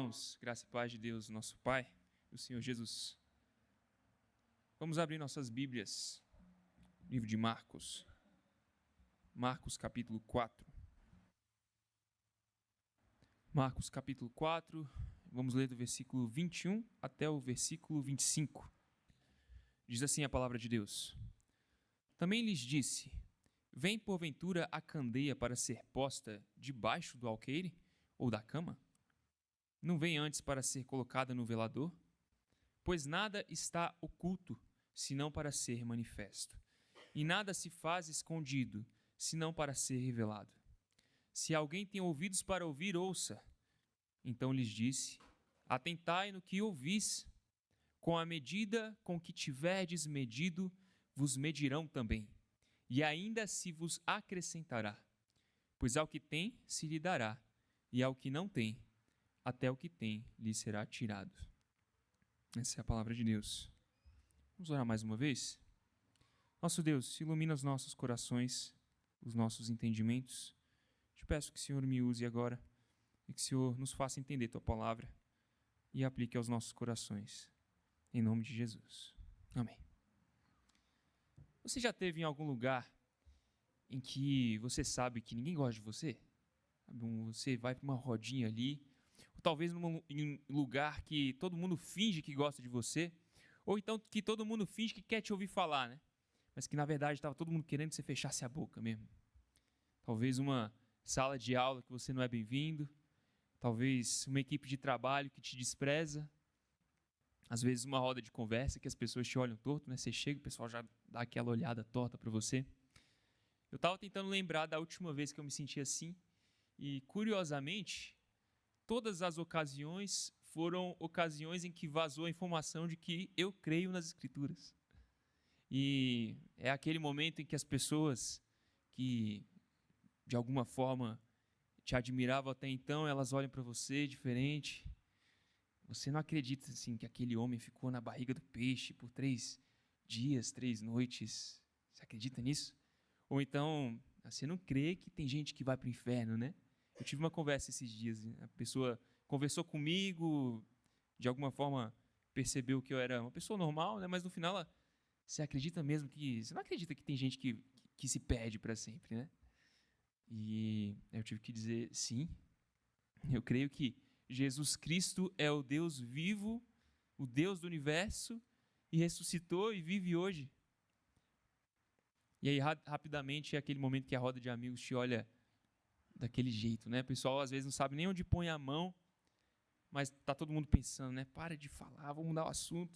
Irmãos, graça e paz de Deus, nosso Pai, e o Senhor Jesus. Vamos abrir nossas Bíblias, livro de Marcos. Marcos capítulo 4. Marcos capítulo 4, vamos ler do versículo 21 até o versículo 25. Diz assim a palavra de Deus. Também lhes disse: vem porventura a candeia para ser posta debaixo do alqueire ou da cama? Não vem antes para ser colocada no velador? Pois nada está oculto, senão para ser manifesto. E nada se faz escondido, senão para ser revelado. Se alguém tem ouvidos para ouvir, ouça. Então lhes disse: atentai no que ouvis. Com a medida com que tiverdes medido, vos medirão também. E ainda se vos acrescentará. Pois ao que tem, se lhe dará, e ao que não tem, até o que tem lhe será tirado. Essa é a palavra de Deus. Vamos orar mais uma vez? Nosso Deus, ilumina os nossos corações, os nossos entendimentos. Te peço que o Senhor me use agora e que o Senhor nos faça entender Tua palavra e aplique aos nossos corações. Em nome de Jesus. Amém. Você já esteve em algum lugar em que você sabe que ninguém gosta de você? Você vai para uma rodinha ali, ou talvez em um lugar que todo mundo finge que gosta de você, ou então que todo mundo finge que quer te ouvir falar, né? Mas que na verdade estava todo mundo querendo que você fechasse a boca mesmo. Talvez uma sala de aula que você não é bem-vindo, talvez uma equipe de trabalho que te despreza, às vezes uma roda de conversa que as pessoas te olham torto, né? Você chega, o pessoal já dá aquela olhada torta para você. Eu estava tentando lembrar da última vez que eu me senti assim, e curiosamente, todas as ocasiões foram ocasiões em que vazou a informação de que eu creio nas Escrituras. E é aquele momento em que as pessoas que, de alguma forma, te admiravam até então, elas olham para você diferente. Você não acredita assim, que aquele homem ficou na barriga do peixe por 3 dias, 3 noites. Você acredita nisso? Ou então, você não crê que tem gente que vai para o inferno, né? Eu tive uma conversa esses dias, a pessoa conversou comigo, de alguma forma percebeu que eu era uma pessoa normal, né? Mas no final, você acredita mesmo que... Você não acredita que tem gente que se perde para sempre, né? E eu tive que dizer, sim, eu creio que Jesus Cristo é o Deus vivo, o Deus do universo, e ressuscitou e vive hoje. E aí, rapidamente, é aquele momento que a roda de amigos te olha daquele jeito, né? O pessoal às vezes não sabe nem onde põe a mão, mas tá todo mundo pensando, né? Para de falar, vamos mudar o assunto.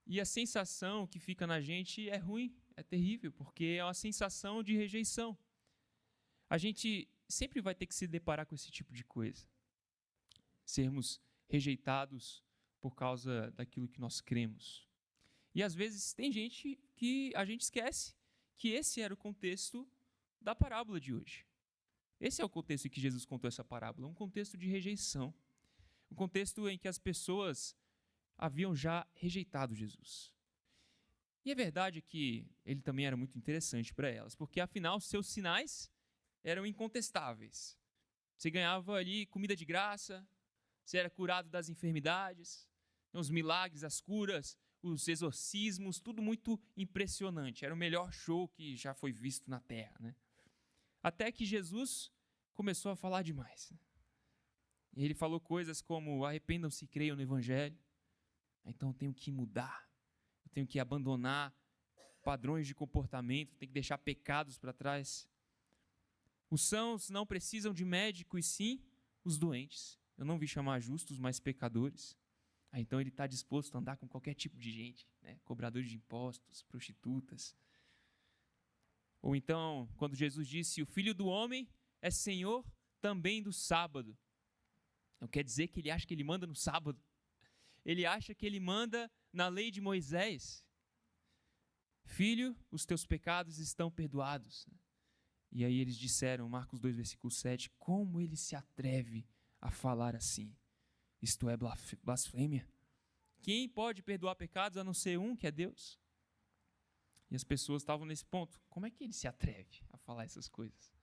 E a sensação que fica na gente é ruim, é terrível, porque é uma sensação de rejeição. A gente sempre vai ter que se deparar com esse tipo de coisa. Sermos rejeitados por causa daquilo que nós cremos. E às vezes tem gente que a gente esquece que esse era o contexto da parábola de hoje. Esse é o contexto em que Jesus contou essa parábola, um contexto de rejeição. Um contexto em que as pessoas haviam já rejeitado Jesus. E a verdade é que ele também era muito interessante para elas, porque afinal seus sinais eram incontestáveis. Você ganhava ali comida de graça, você era curado das enfermidades, os milagres, as curas, os exorcismos, tudo muito impressionante. Era o melhor show que já foi visto na Terra, né? Até que Jesus começou a falar demais. E ele falou coisas como: arrependam-se e creiam no Evangelho. Então eu tenho que mudar, eu tenho que abandonar padrões de comportamento, tenho que deixar pecados para trás. Os sãos não precisam de médico, e sim os doentes. Eu não vim chamar justos, mas pecadores. Então ele está disposto a andar com qualquer tipo de gente, né? Cobradores de impostos, prostitutas. Ou então, quando Jesus disse: o Filho do Homem é Senhor também do sábado. Não quer dizer que ele acha que ele manda no sábado. Ele acha que ele manda na lei de Moisés. Filho, os teus pecados estão perdoados. E aí eles disseram, Marcos 2, versículo 7, como ele se atreve a falar assim? Isto é blasfêmia. Quem pode perdoar pecados a não ser um, que é Deus? E as pessoas estavam nesse ponto. Como é que ele se atreve a falar essas coisas?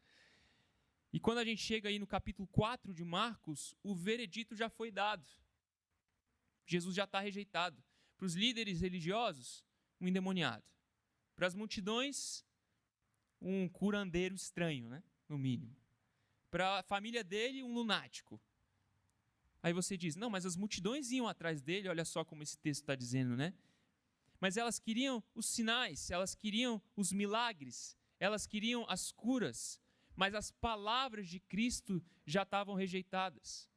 E quando a gente chega aí no capítulo 4 de Marcos, o veredito já foi dado. Jesus já está rejeitado. Para os líderes religiosos, um endemoniado. Para as multidões, um curandeiro estranho, né? No mínimo. Para a família dele, um lunático. Aí você diz, não, mas as multidões iam atrás dele, olha só como esse texto está dizendo, né? Mas elas queriam os sinais, elas queriam os milagres, elas queriam as curas, mas as palavras de Cristo já estavam rejeitadas.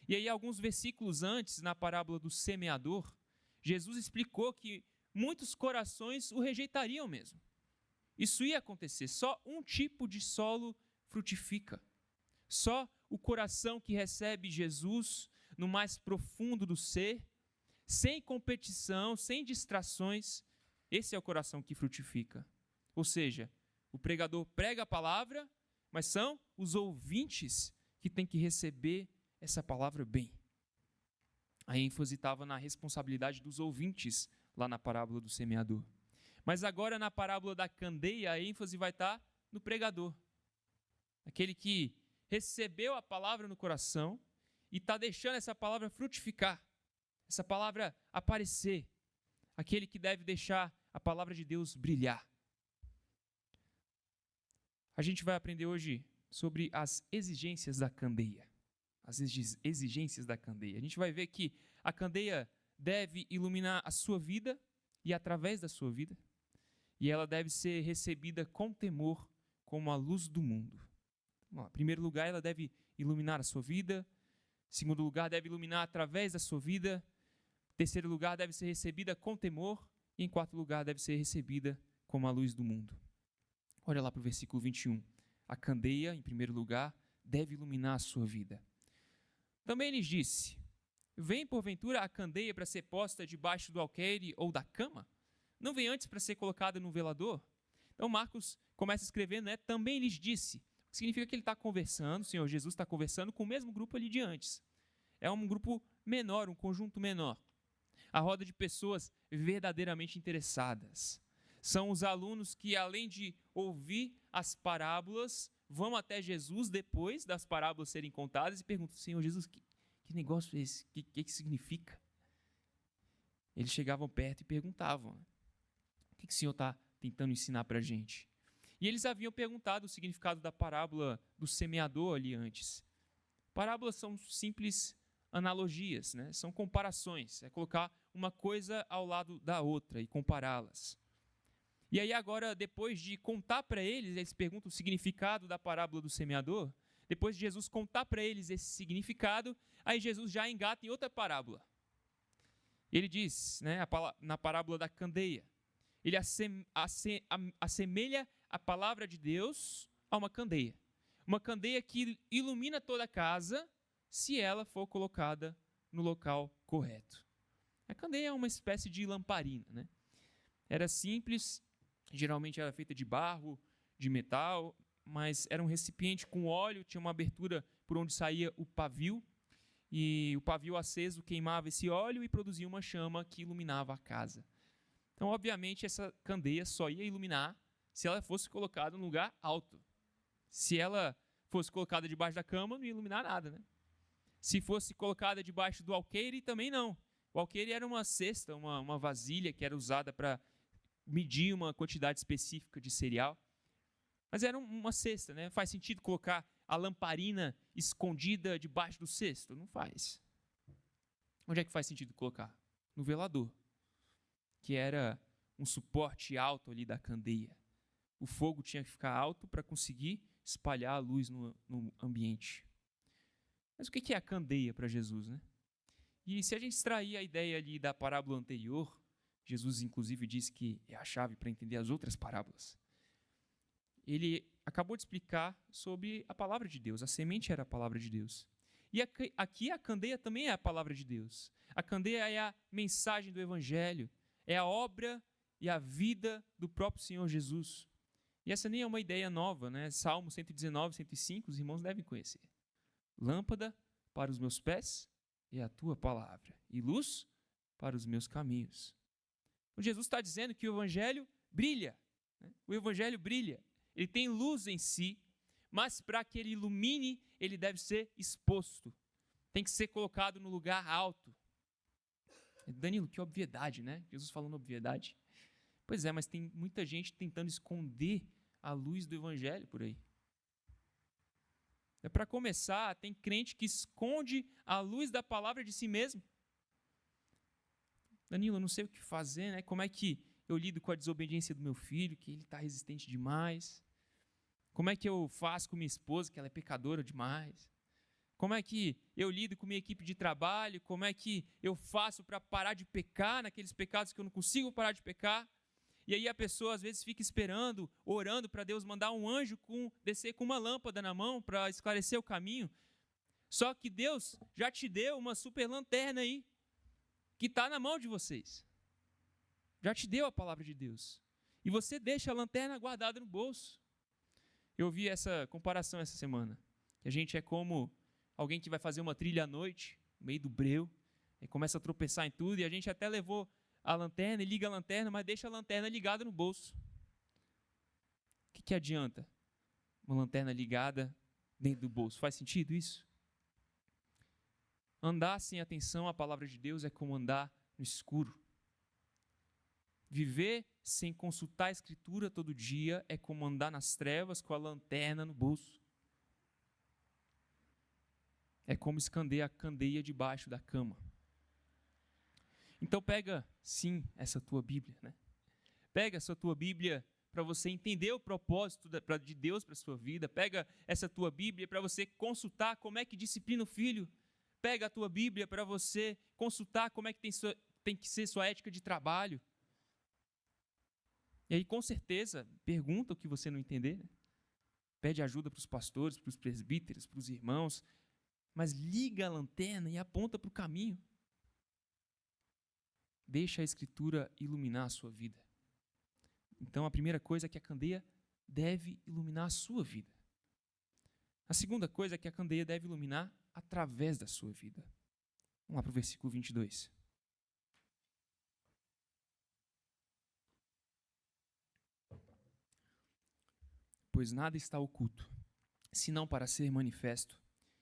E aí, alguns versículos antes, na parábola do semeador, Jesus explicou que muitos corações o rejeitariam mesmo. Isso ia acontecer, só um tipo de solo frutifica. Só o coração que recebe Jesus no mais profundo do ser, sem competição, sem distrações, esse é o coração que frutifica. Ou seja, o pregador prega a palavra, mas são os ouvintes que têm que receber essa palavra bem. A ênfase estava na responsabilidade dos ouvintes, lá na parábola do semeador. Mas agora, na parábola da candeia, a ênfase vai estar no pregador. Aquele que recebeu a palavra no coração e está deixando essa palavra frutificar, essa palavra aparecer. Aquele que deve deixar a palavra de Deus brilhar. A gente vai aprender hoje sobre as exigências da candeia. As exigências da candeia. A gente vai ver que a candeia deve iluminar a sua vida e através da sua vida. E ela deve ser recebida com temor como a luz do mundo. Em primeiro lugar, ela deve iluminar a sua vida. Em segundo lugar, deve iluminar através da sua vida. Em terceiro lugar, deve ser recebida com temor. E em quarto lugar, deve ser recebida como a luz do mundo. Olha lá para o versículo 21. A candeia, em primeiro lugar, deve iluminar a sua vida. Também lhes disse, vem porventura a candeia para ser posta debaixo do alqueire ou da cama? Não vem antes para ser colocada no velador? Então Marcos começa escrevendo, né? Também lhes disse. Significa que ele está conversando, o Senhor Jesus está conversando com o mesmo grupo ali de antes. É um grupo menor, um conjunto menor. A roda de pessoas verdadeiramente interessadas. São os alunos que, além de ouvir as parábolas, vão até Jesus depois das parábolas serem contadas e perguntam, Senhor Jesus, que negócio é esse? O que significa? Eles chegavam perto e perguntavam, o que o Senhor está tentando ensinar para a gente? E eles haviam perguntado o significado da parábola do semeador ali antes. Parábolas são simples analogias, né? São comparações, é colocar uma coisa ao lado da outra e compará-las. E aí agora, depois de contar para eles, eles perguntam o significado da parábola do semeador, depois de Jesus contar para eles esse significado, aí Jesus já engata em outra parábola. Ele diz, né, na parábola da candeia, ele assemelha a palavra de Deus a uma candeia. Uma candeia que ilumina toda a casa, se ela for colocada no local correto. A candeia é uma espécie de lamparina, né? Era simples, geralmente era feita de barro, de metal, mas era um recipiente com óleo, tinha uma abertura por onde saía o pavio, e o pavio aceso queimava esse óleo e produzia uma chama que iluminava a casa. Então, obviamente, essa candeia só ia iluminar se ela fosse colocada num lugar alto. Se ela fosse colocada debaixo da cama, não ia iluminar nada, né? Se fosse colocada debaixo do alqueire, também não. O alqueire era uma cesta, uma vasilha que era usada para medir uma quantidade específica de cereal. Mas era uma cesta, né? Faz sentido colocar a lamparina escondida debaixo do cesto? Não faz. Onde é que faz sentido colocar? No velador, que era um suporte alto ali da candeia. O fogo tinha que ficar alto para conseguir espalhar a luz no ambiente. Mas o que é a candeia para Jesus, né? E se a gente extrair a ideia ali da parábola anterior, Jesus inclusive disse que é a chave para entender as outras parábolas. Ele acabou de explicar sobre a palavra de Deus, a semente era a palavra de Deus. E aqui a candeia também é a palavra de Deus. A candeia é a mensagem do Evangelho, é a obra e a vida do próprio Senhor Jesus. E essa nem é uma ideia nova, né? Salmo 119, 105, os irmãos devem conhecer. Lâmpada para os meus pés é a tua palavra, e luz para os meus caminhos. Então, Jesus está dizendo que o Evangelho brilha, né? O Evangelho brilha, ele tem luz em si, mas para que ele ilumine, ele deve ser exposto. Tem que ser colocado no lugar alto. Danilo, que obviedade, né? Jesus falando obviedade. Pois é, mas tem muita gente tentando esconder a luz do evangelho por aí. Para começar, tem crente que esconde a luz da palavra de si mesmo. Danilo, eu não sei o que fazer, né? Como é que eu lido com a desobediência do meu filho, que ele está resistente demais? Como é que eu faço com minha esposa, que ela é pecadora demais? Como é que eu lido com minha equipe de trabalho? Como é que eu faço para parar de pecar naqueles pecados que eu não consigo parar de pecar? E aí a pessoa às vezes fica esperando, orando para Deus mandar um anjo descer com uma lâmpada na mão para esclarecer o caminho. Só que Deus já te deu uma super lanterna aí, que está na mão de vocês. Já te deu a palavra de Deus. E você deixa a lanterna guardada no bolso. Eu vi essa comparação essa semana. Que a gente é como alguém que vai fazer uma trilha à noite, no meio do breu, e começa a tropeçar em tudo, e a gente até levou a lanterna e liga a lanterna, mas deixa a lanterna ligada no bolso. O que adianta uma lanterna ligada dentro do bolso? Faz sentido isso? Andar sem atenção à palavra de Deus é como andar no escuro. Viver sem consultar a Escritura todo dia é como andar nas trevas com a lanterna no bolso. É como esconder a candeia debaixo da cama. Então pega, sim, essa tua Bíblia, né? Pega essa tua Bíblia para você entender o propósito de Deus para a sua vida. Pega essa tua Bíblia para você consultar como é que disciplina o filho. Pega a tua Bíblia para você consultar como é que tem que ser sua ética de trabalho. E aí, com certeza, pergunta o que você não entender. Né? Pede ajuda para os pastores, para os presbíteros, para os irmãos. Mas liga a lanterna e aponta para o caminho. Deixa a Escritura iluminar a sua vida. Então, a primeira coisa é que a candeia deve iluminar a sua vida. A segunda coisa é que a candeia deve iluminar através da sua vida. Vamos lá para o versículo 22. Pois nada está oculto, senão para ser manifesto,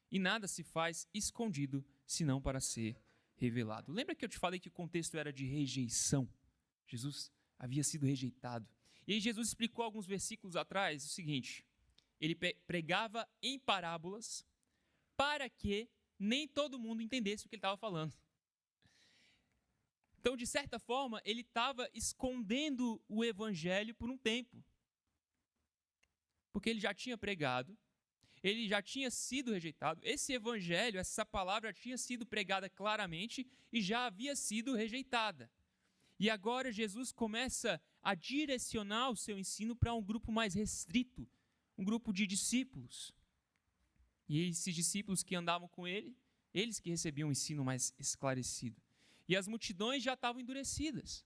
e nada se faz escondido, senão para ser revelado. Lembra que eu te falei que o contexto era de rejeição? Jesus havia sido rejeitado. E aí Jesus explicou alguns versículos atrás o seguinte: ele pregava em parábolas para que nem todo mundo entendesse o que ele estava falando. Então, de certa forma, ele estava escondendo o evangelho por um tempo. Porque ele já tinha pregado, ele já tinha sido rejeitado. Esse evangelho, essa palavra tinha sido pregada claramente e já havia sido rejeitada. E agora Jesus começa a direcionar o seu ensino para um grupo mais restrito, um grupo de discípulos. E esses discípulos que andavam com ele, eles que recebiam um ensino mais esclarecido. E as multidões já estavam endurecidas.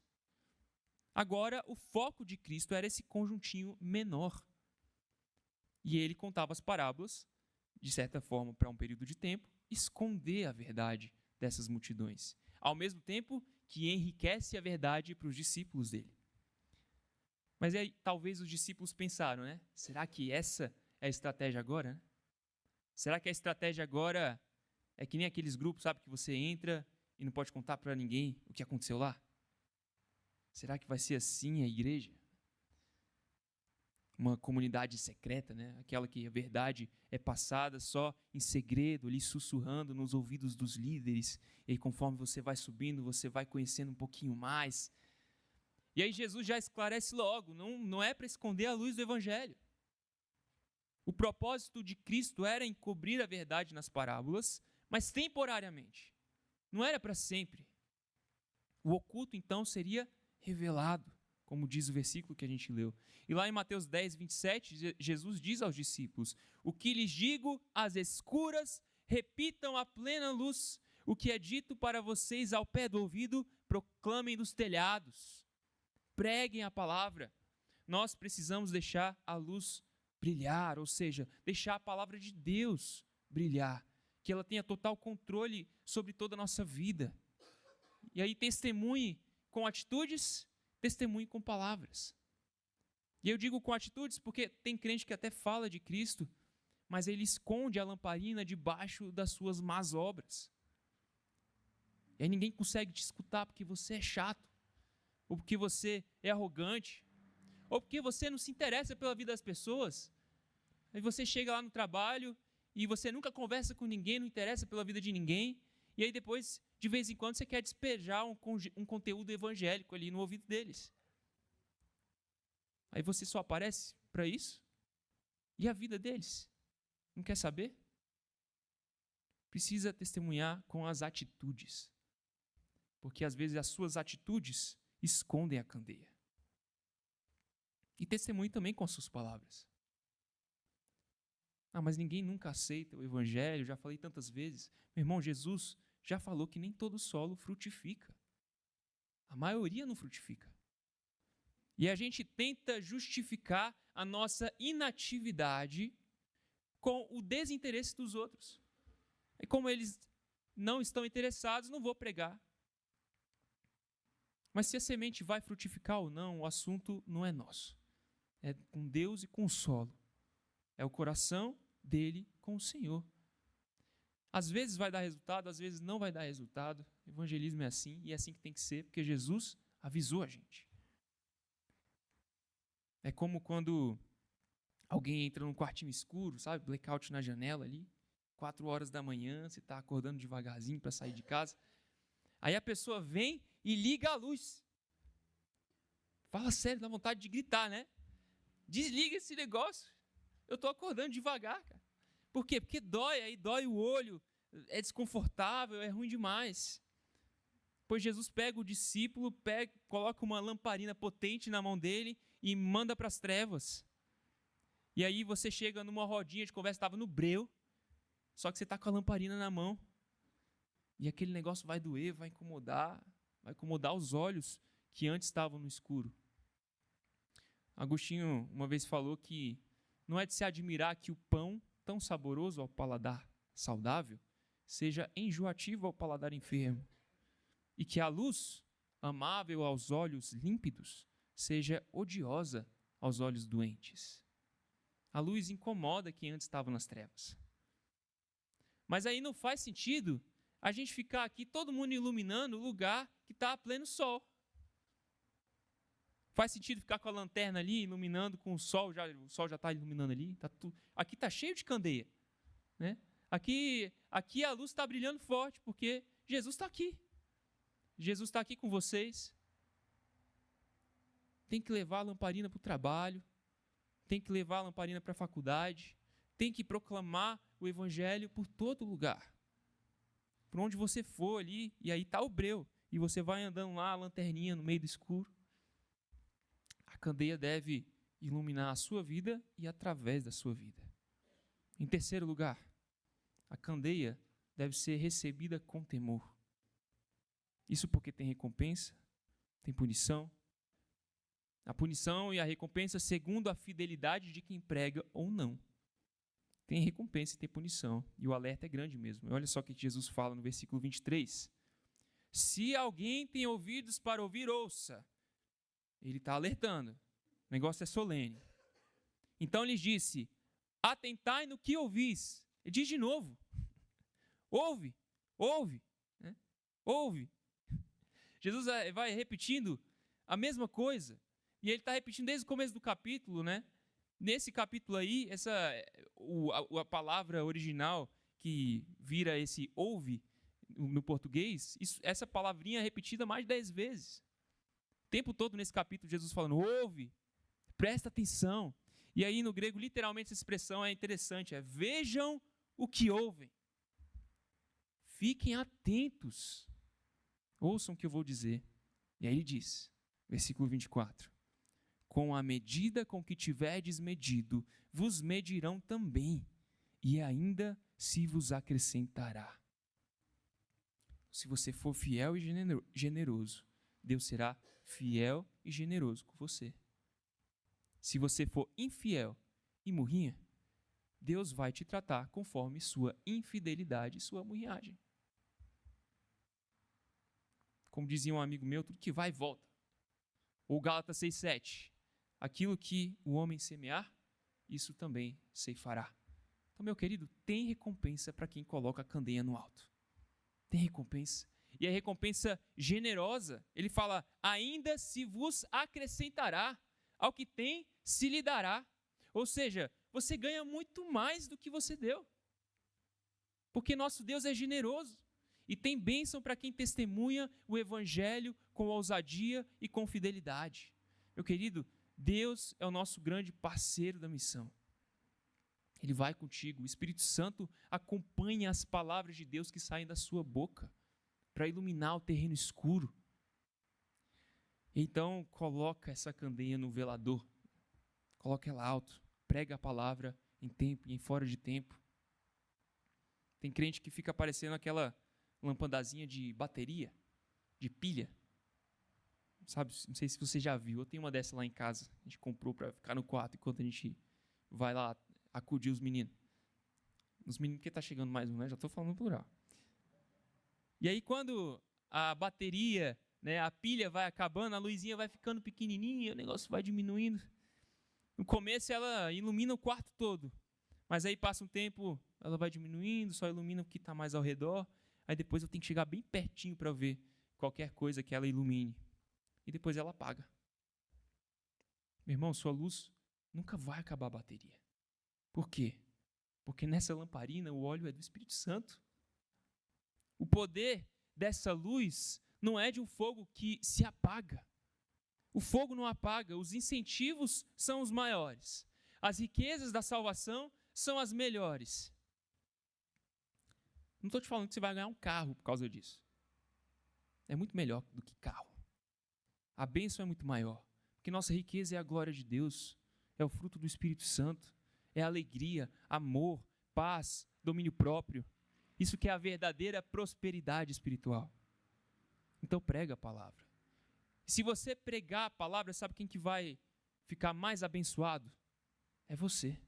Agora, o foco de Cristo era esse conjuntinho menor. E ele contava as parábolas, de certa forma, para um período de tempo, esconder a verdade dessas multidões. Ao mesmo tempo que enriquece a verdade para os discípulos dele. Mas aí, talvez os discípulos pensaram, né? Será que essa é a estratégia agora? Né? Será que a estratégia agora é que nem aqueles grupos, sabe, que você entra e não pode contar para ninguém o que aconteceu lá? Será que vai ser assim a igreja? Uma comunidade secreta, né? Aquela que a verdade é passada só em segredo, ali sussurrando nos ouvidos dos líderes, e conforme você vai subindo, você vai conhecendo um pouquinho mais. E aí Jesus já esclarece logo, não é para esconder a luz do evangelho. O propósito de Cristo era encobrir a verdade nas parábolas, mas temporariamente. Não era para sempre. O oculto, então, seria revelado, como diz o versículo que a gente leu. E lá em Mateus 10, 27, Jesus diz aos discípulos: o que lhes digo às escuras, repitam à plena luz. O que é dito para vocês ao pé do ouvido, proclamem dos telhados. Preguem a palavra. Nós precisamos deixar a luz brilhar, ou seja, deixar a palavra de Deus brilhar, que ela tenha total controle sobre toda a nossa vida. E aí testemunhe com atitudes, testemunhe com palavras. E eu digo com atitudes porque tem crente que até fala de Cristo, mas ele esconde a lamparina debaixo das suas más obras. E aí ninguém consegue te escutar porque você é chato, ou porque você é arrogante, ou porque você não se interessa pela vida das pessoas. Aí você chega lá no trabalho e você nunca conversa com ninguém, não interessa pela vida de ninguém, e aí depois, de vez em quando, você quer despejar um conteúdo evangélico ali no ouvido deles. Aí você só aparece para isso? E a vida deles? Não quer saber? Precisa testemunhar com as atitudes. Porque às vezes as suas atitudes escondem a candeia. E testemunhe também com as suas palavras. Mas ninguém nunca aceita o evangelho, já falei tantas vezes. Meu irmão, Jesus já falou que nem todo solo frutifica. A maioria não frutifica. E a gente tenta justificar a nossa inatividade com o desinteresse dos outros. E como eles não estão interessados, não vou pregar. Mas se a semente vai frutificar ou não, o assunto não é nosso. É com Deus e com o solo. É o coração dele com o Senhor. Às vezes vai dar resultado, às vezes não vai dar resultado. O evangelismo é assim, e é assim que tem que ser, porque Jesus avisou a gente. É como quando alguém entra num quartinho escuro, sabe? Blackout na janela ali, 4 horas da manhã, você está acordando devagarzinho para sair de casa. Aí a pessoa vem e liga a luz. Fala sério, dá vontade de gritar, né? Desliga esse negócio. Eu estou acordando devagar, cara. Por quê? Porque dói, aí dói o olho, é desconfortável, é ruim demais. Pois Jesus pega o discípulo, coloca uma lamparina potente na mão dele e manda para as trevas. E aí você chega numa rodinha de conversa, estava no breu, só que você está com a lamparina na mão. E aquele negócio vai doer, vai incomodar os olhos que antes estavam no escuro. Agostinho uma vez falou que não é de se admirar que o pão, tão saboroso ao paladar saudável, seja enjoativo ao paladar enfermo. E que a luz, amável aos olhos límpidos, seja odiosa aos olhos doentes. A luz incomoda quem antes estava nas trevas. Mas aí não faz sentido a gente ficar aqui, todo mundo iluminando o lugar que está a pleno sol. Faz sentido ficar com a lanterna ali, iluminando com o sol já está iluminando ali. Aqui está cheio de candeia. Né? Aqui a luz está brilhando forte, porque Jesus está aqui. Jesus está aqui com vocês. Tem que levar a lamparina para o trabalho, tem que levar a lamparina para a faculdade, tem que proclamar o evangelho por todo lugar. Por onde você for ali, e aí está o breu, e você vai andando lá, a lanterninha no meio do escuro. A candeia deve iluminar a sua vida e através da sua vida. Em terceiro lugar, a candeia deve ser recebida com temor. Isso porque tem recompensa, tem punição. A punição e a recompensa segundo a fidelidade de quem prega ou não. Tem recompensa e tem punição. E o alerta é grande mesmo. Olha só o que Jesus fala no versículo 23. Se alguém tem ouvidos para ouvir, ouça. Ele está alertando. O negócio é solene. Então lhes disse, atentai no que ouvis. Ele diz de novo. Ouve. Né? Ouve. Jesus vai repetindo a mesma coisa. E ele está repetindo desde o começo do capítulo, né? Nesse capítulo aí, a palavra original que vira esse ouve no português, essa palavrinha é repetida mais de 10 vezes. O tempo todo nesse capítulo, Jesus falando, ouve, presta atenção. E aí no grego, literalmente, essa expressão é interessante, vejam o que ouvem. Fiquem atentos. Ouçam o que eu vou dizer. E aí ele diz, versículo 24, com a medida com que tiverdes medido, vos medirão também, e ainda se vos acrescentará. Se você for fiel e generoso, Deus será fiel e generoso com você. Se você for infiel e murrinha, Deus vai te tratar conforme sua infidelidade e sua murriagem. Como dizia um amigo meu, tudo que vai, volta. Ou Gálatas 6,7. Aquilo que o homem semear, isso também ceifará. Então, meu querido, tem recompensa para quem coloca a candeia no alto. Tem recompensa. E a recompensa generosa, ele fala, ainda se vos acrescentará, ao que tem se lhe dará. Ou seja, você ganha muito mais do que você deu. Porque nosso Deus é generoso. E tem bênção para quem testemunha o evangelho com ousadia e com fidelidade. Meu querido, Deus é o nosso grande parceiro da missão. Ele vai contigo. O Espírito Santo acompanha as palavras de Deus que saem da sua boca para iluminar o terreno escuro. Então, coloca essa candeia no velador. Coloca ela alto. Prega a palavra em tempo e em fora de tempo. Tem crente que fica parecendo aquela lampadazinha de bateria, de pilha. Sabe, não sei se você já viu. Eu tenho uma dessa lá em casa. A gente comprou para ficar no quarto enquanto a gente vai lá acudir os meninos. Os meninos, porque está chegando mais um, né? Já estou falando no plural. E aí, quando a bateria, né, a pilha vai acabando, a luzinha vai ficando pequenininha, o negócio vai diminuindo. No começo, ela ilumina o quarto todo. Mas aí passa um tempo, ela vai diminuindo, só ilumina o que está mais ao redor. Aí depois eu tenho que chegar bem pertinho para ver qualquer coisa que ela ilumine. E depois ela apaga. Meu irmão, sua luz nunca vai acabar a bateria. Por quê? Porque nessa lamparina o óleo é do Espírito Santo. O poder dessa luz não é de um fogo que se apaga. O fogo não apaga, os incentivos são os maiores. As riquezas da salvação são as melhores. Não estou te falando que você vai ganhar um carro por causa disso. É muito melhor do que carro. A bênção é muito maior. Porque nossa riqueza é a glória de Deus. É o fruto do Espírito Santo. É alegria, amor, paz, domínio próprio. Isso que é a verdadeira prosperidade espiritual. Então prega a palavra. Se você pregar a palavra, sabe quem que vai ficar mais abençoado? É você.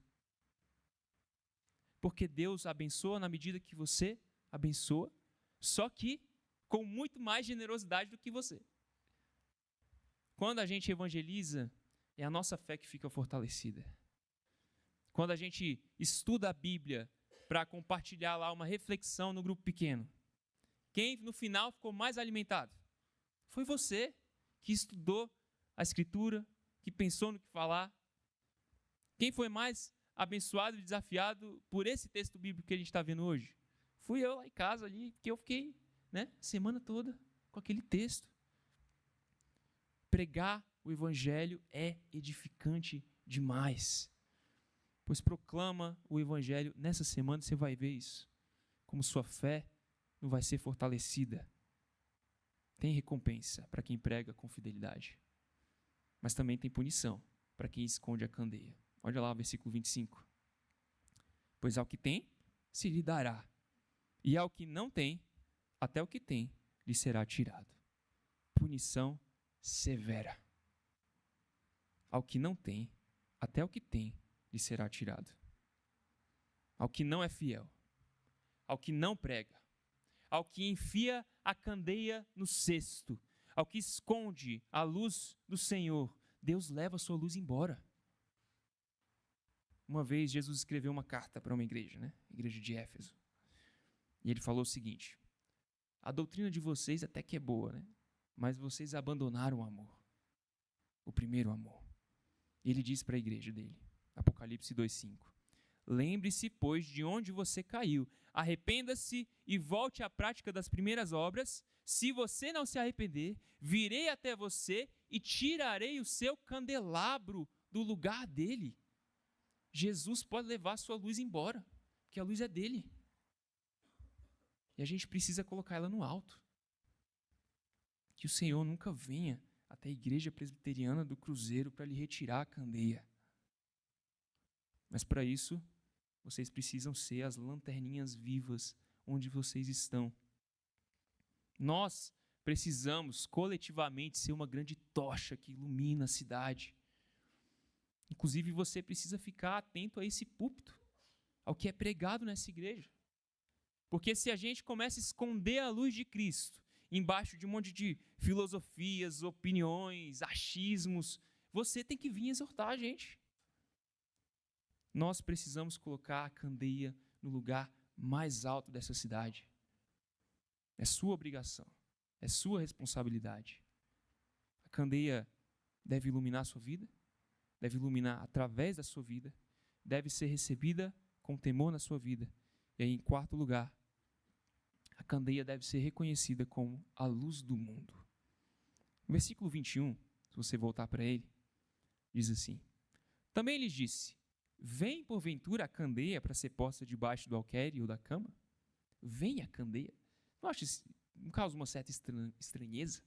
Porque Deus abençoa na medida que você abençoa, só que com muito mais generosidade do que você. Quando a gente evangeliza, é a nossa fé que fica fortalecida. Quando a gente estuda a Bíblia para compartilhar lá uma reflexão no grupo pequeno, quem no final ficou mais alimentado? Foi você que estudou a Escritura, que pensou no que falar. Quem foi mais abençoado e desafiado por esse texto bíblico que a gente está vendo hoje? Fui eu lá em casa ali, que eu fiquei, né, semana toda com aquele texto. Pregar o evangelho é edificante demais. Pois proclama o evangelho nessa semana, você vai ver isso. Como sua fé não vai ser fortalecida. Tem recompensa para quem prega com fidelidade. Mas também tem punição para quem esconde a candeia. Olha lá o versículo 25. Pois ao que tem, se lhe dará. E ao que não tem, até o que tem, lhe será tirado. Punição severa. Ao que não tem, até o que tem, lhe será tirado. Ao que não é fiel, ao que não prega, ao que enfia a candeia no cesto, ao que esconde a luz do Senhor, Deus leva a sua luz embora. Uma vez Jesus escreveu uma carta para uma igreja, né? Igreja de Éfeso. E ele falou o seguinte: a doutrina de vocês até que é boa, né? Mas vocês abandonaram o amor, o primeiro amor. E ele diz para a igreja dele, Apocalipse 2:5. Lembre-se, pois, de onde você caiu. Arrependa-se e volte à prática das primeiras obras. Se você não se arrepender, virei até você e tirarei o seu candelabro do lugar dele. Jesus pode levar a sua luz embora, porque a luz é dele. E a gente precisa colocar ela no alto. Que o Senhor nunca venha até a igreja presbiteriana do Cruzeiro para lhe retirar a candeia. Mas para isso, vocês precisam ser as lanterninhas vivas onde vocês estão. Nós precisamos coletivamente ser uma grande tocha que ilumina a cidade. Inclusive, você precisa ficar atento a esse púlpito, ao que é pregado nessa igreja. Porque se a gente começa a esconder a luz de Cristo embaixo de um monte de filosofias, opiniões, achismos, você tem que vir exortar a gente. Nós precisamos colocar a candeia no lugar mais alto dessa cidade. É sua obrigação, é sua responsabilidade. A candeia deve iluminar a sua vida, deve iluminar através da sua vida, deve ser recebida com temor na sua vida. E aí, em quarto lugar, a candeia deve ser reconhecida como a luz do mundo. No versículo 21, se você voltar para ele, diz assim: Também lhes disse, vem porventura a candeia para ser posta debaixo do alqueire ou da cama? Vem a candeia. Não causa uma certa estranheza?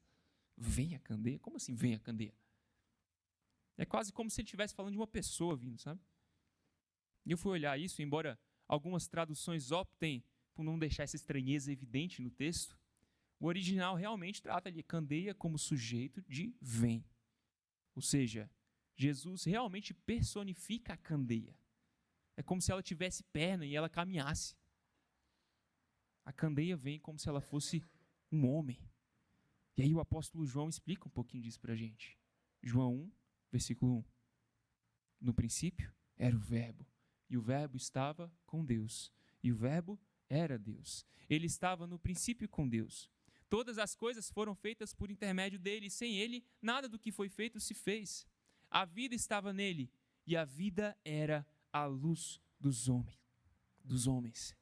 Vem a candeia? Como assim vem a candeia? É quase como se ele estivesse falando de uma pessoa vindo, sabe? E eu fui olhar isso, embora algumas traduções optem por não deixar essa estranheza evidente no texto, o original realmente trata de candeia como sujeito de vem. Ou seja, Jesus realmente personifica a candeia. É como se ela tivesse perna e ela caminhasse. A candeia vem como se ela fosse um homem. E aí o apóstolo João explica um pouquinho disso para a gente. João 1, versículo 1. No princípio era o Verbo, e o Verbo estava com Deus, e o Verbo era Deus. Ele estava no princípio com Deus. Todas as coisas foram feitas por intermédio dele, e sem ele, nada do que foi feito se fez. A vida estava nele, e a vida era a luz dos homens.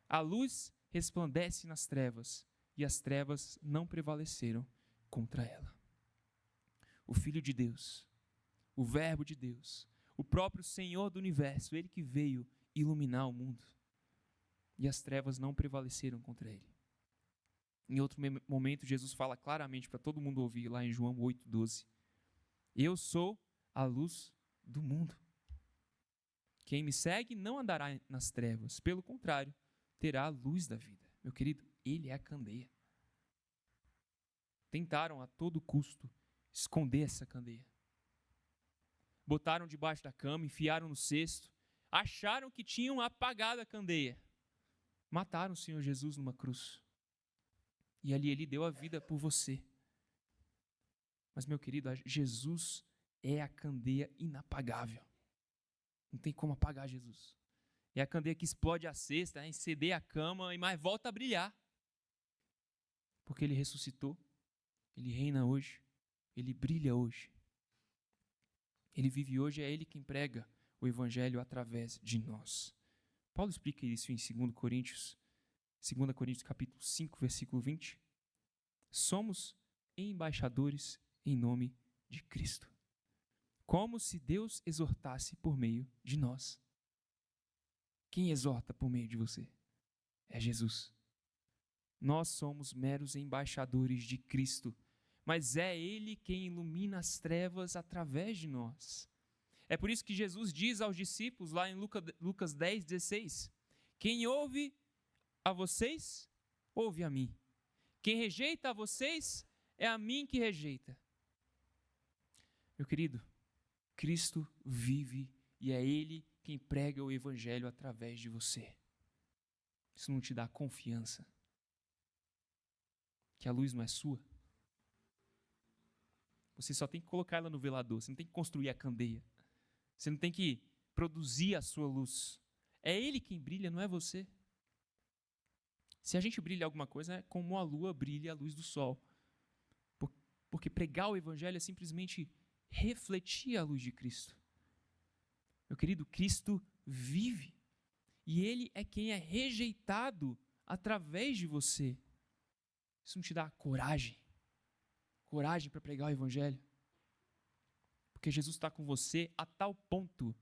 A luz resplandece nas trevas, e as trevas não prevaleceram contra ela. O Filho de Deus, o Verbo de Deus, o próprio Senhor do Universo, ele que veio iluminar o mundo, e as trevas não prevaleceram contra ele. Em outro momento, Jesus fala claramente para todo mundo ouvir, lá em João 8,12. Eu sou a luz do mundo. Quem me segue não andará nas trevas, pelo contrário, terá a luz da vida. Meu querido, ele é a candeia. Tentaram a todo custo esconder essa candeia. Botaram debaixo da cama, enfiaram no cesto, acharam que tinham apagado a candeia. Mataram o Senhor Jesus numa cruz. E ali ele deu a vida por você. Mas, meu querido, Jesus é a candeia inapagável. Não tem como apagar Jesus. É a candeia que explode a cesta, incendeia a cama, mas volta a brilhar. Porque ele ressuscitou, ele reina hoje, ele brilha hoje. Ele vive hoje, é ele quem prega o evangelho através de nós. Paulo explica isso em 2 Coríntios capítulo 5, versículo 20. Somos embaixadores em nome de Cristo, como se Deus exortasse por meio de nós. Quem exorta por meio de você? É Jesus. Nós somos meros embaixadores de Cristo, mas é Ele quem ilumina as trevas através de nós. É por isso que Jesus diz aos discípulos, lá em Lucas 10, 16, quem ouve a vocês, ouve a mim. Quem rejeita a vocês, é a mim que rejeita. Meu querido, Cristo vive e é Ele quem prega o evangelho através de você. Isso não te dá confiança? Que a luz não é sua? Você só tem que colocar ela no velador, você não tem que construir a candeia. Você não tem que produzir a sua luz. É Ele quem brilha, não é você. Se a gente brilha alguma coisa, é como a lua brilha a luz do sol. Porque pregar o evangelho é simplesmente refletir a luz de Cristo. Meu querido, Cristo vive. E Ele é quem é rejeitado através de você. Isso não te dá coragem? Coragem para pregar o evangelho? Porque Jesus está com você a tal ponto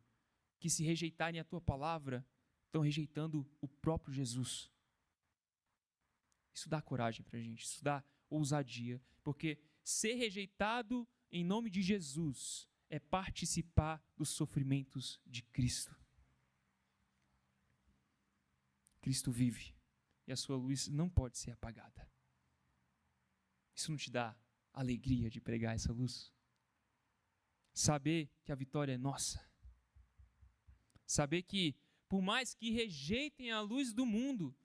que, se rejeitarem a tua palavra, estão rejeitando o próprio Jesus. Isso dá coragem para a gente, isso dá ousadia, porque ser rejeitado em nome de Jesus é participar dos sofrimentos de Cristo. Cristo vive e a sua luz não pode ser apagada. Isso não te dá alegria de pregar essa luz? Saber que a vitória é nossa. Saber que, por mais que rejeitem a luz do mundo,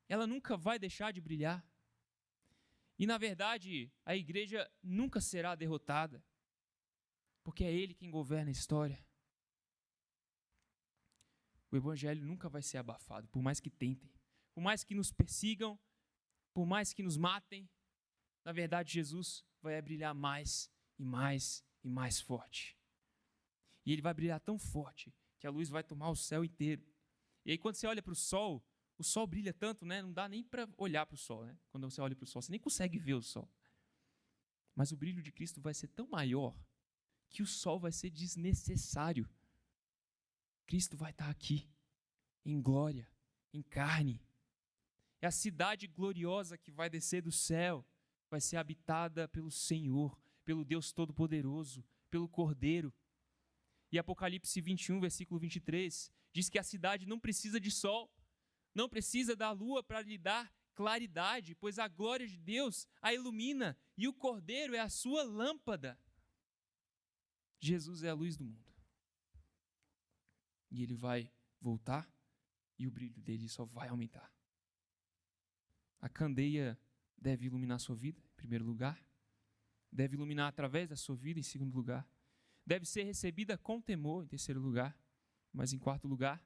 ela nunca vai deixar de brilhar. E, na verdade, a igreja nunca será derrotada, porque é Ele quem governa a história. O evangelho nunca vai ser abafado, por mais que tentem, por mais que nos persigam, por mais que nos matem. Na verdade, Jesus vai brilhar mais e mais e mais forte. E ele vai brilhar tão forte que a luz vai tomar o céu inteiro. E aí quando você olha para o sol brilha tanto, né? Não dá nem para olhar para o sol, né? Quando você olha para o sol, você nem consegue ver o sol. Mas o brilho de Cristo vai ser tão maior que o sol vai ser desnecessário. Cristo vai estar aqui, em glória, em carne. É a cidade gloriosa que vai descer do céu, vai ser habitada pelo Senhor, pelo Deus Todo-Poderoso, pelo Cordeiro. E Apocalipse 21, versículo 23, diz que a cidade não precisa de sol, não precisa da lua para lhe dar claridade, pois a glória de Deus a ilumina e o Cordeiro é a sua lâmpada. Jesus é a luz do mundo. E ele vai voltar e o brilho dele só vai aumentar. A candeia deve iluminar a sua vida, em primeiro lugar. Deve iluminar através da sua vida, em segundo lugar. Deve ser recebida com temor, em terceiro lugar. Mas, em quarto lugar,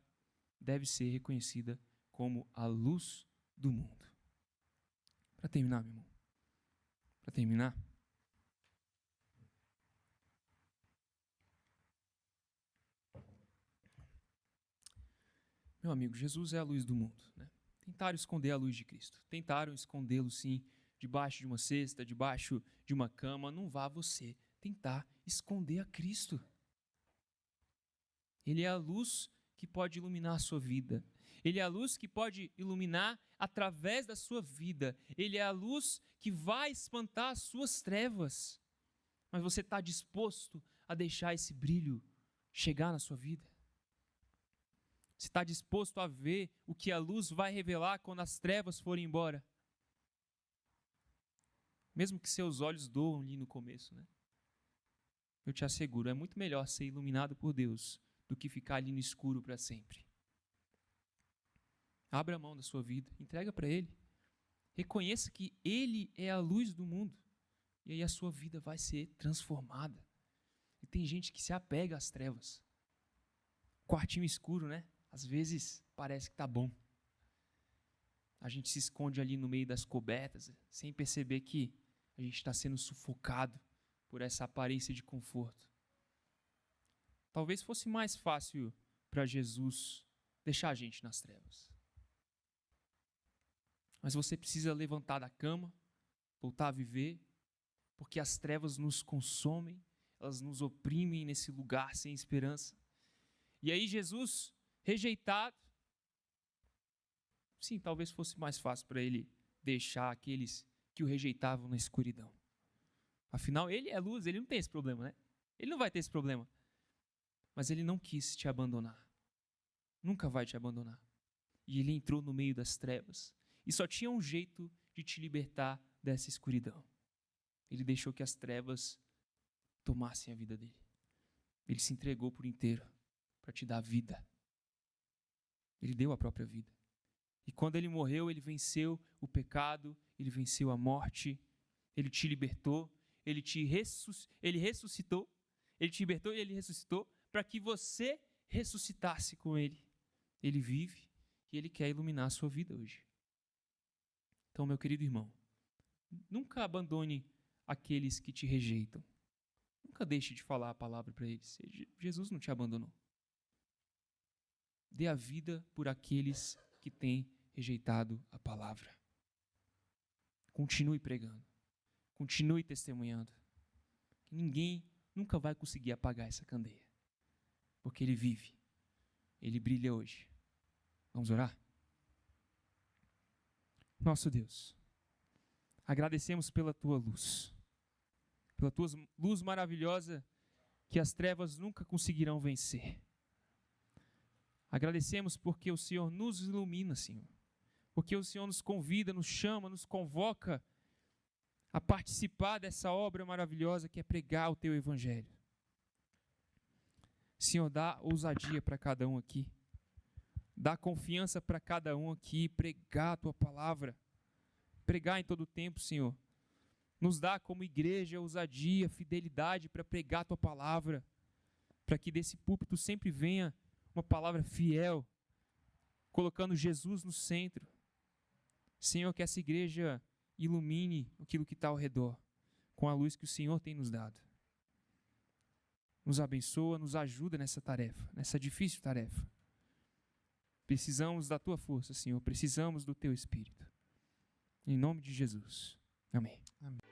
deve ser reconhecida como a luz do mundo. Para terminar, meu irmão. Para terminar. Meu amigo, Jesus é a luz do mundo, né? Tentaram esconder a luz de Cristo. Tentaram escondê-lo, sim, debaixo de uma cesta, debaixo de uma cama. Não vá você tentar esconder a Cristo. Ele é a luz que pode iluminar a sua vida. Ele é a luz que pode iluminar através da sua vida. Ele é a luz que vai espantar as suas trevas. Mas você está disposto a deixar esse brilho chegar na sua vida? Você está disposto a ver o que a luz vai revelar quando as trevas forem embora? Mesmo que seus olhos doam ali no começo, né? Eu te asseguro, é muito melhor ser iluminado por Deus do que ficar ali no escuro para sempre. Abra a mão da sua vida, entrega para Ele. Reconheça que Ele é a luz do mundo. E aí a sua vida vai ser transformada. E tem gente que se apega às trevas. Quartinho escuro, né? Às vezes parece que tá bom. A gente se esconde ali no meio das cobertas, sem perceber que a gente está sendo sufocado por essa aparência de conforto. Talvez fosse mais fácil para Jesus deixar a gente nas trevas. Mas você precisa levantar da cama, voltar a viver, porque as trevas nos consomem, elas nos oprimem nesse lugar sem esperança. E aí Jesus, rejeitado, sim, talvez fosse mais fácil para ele deixar aqueles que o rejeitavam na escuridão. Afinal, ele é luz, ele não tem esse problema, né? Ele não vai ter esse problema. Mas ele não quis te abandonar. Nunca vai te abandonar. E ele entrou no meio das trevas. E só tinha um jeito de te libertar dessa escuridão. Ele deixou que as trevas tomassem a vida dele. Ele se entregou por inteiro para te dar vida. Ele deu a própria vida. E quando ele morreu, ele venceu o pecado, ele venceu a morte, ele te libertou, ele ressuscitou, ele te libertou e ele ressuscitou para que você ressuscitasse com ele. Ele vive e ele quer iluminar a sua vida hoje. Então, meu querido irmão, nunca abandone aqueles que te rejeitam. Nunca deixe de falar a palavra para eles. Jesus não te abandonou. Dê a vida por aqueles que têm rejeitado a palavra. Continue pregando. Continue testemunhando. Ninguém nunca vai conseguir apagar essa candeia. Porque ele vive. Ele brilha hoje. Vamos orar? Nosso Deus, agradecemos pela tua luz. Pela tua luz maravilhosa que as trevas nunca conseguirão vencer. Agradecemos porque o Senhor nos ilumina, Senhor. Porque o Senhor nos convida, nos chama, nos convoca a participar dessa obra maravilhosa que é pregar o teu evangelho. Senhor, dá ousadia para cada um aqui. Dá confiança para cada um aqui, pregar a tua palavra. Pregar em todo o tempo, Senhor. Nos dá como igreja ousadia, fidelidade para pregar a tua palavra. Para que desse púlpito sempre venha uma palavra fiel, colocando Jesus no centro. Senhor, que essa igreja ilumine aquilo que está ao redor, com a luz que o Senhor tem nos dado. Nos abençoa, nos ajuda nessa tarefa, nessa difícil tarefa. Precisamos da tua força, Senhor, precisamos do teu Espírito. Em nome de Jesus. Amém. Amém.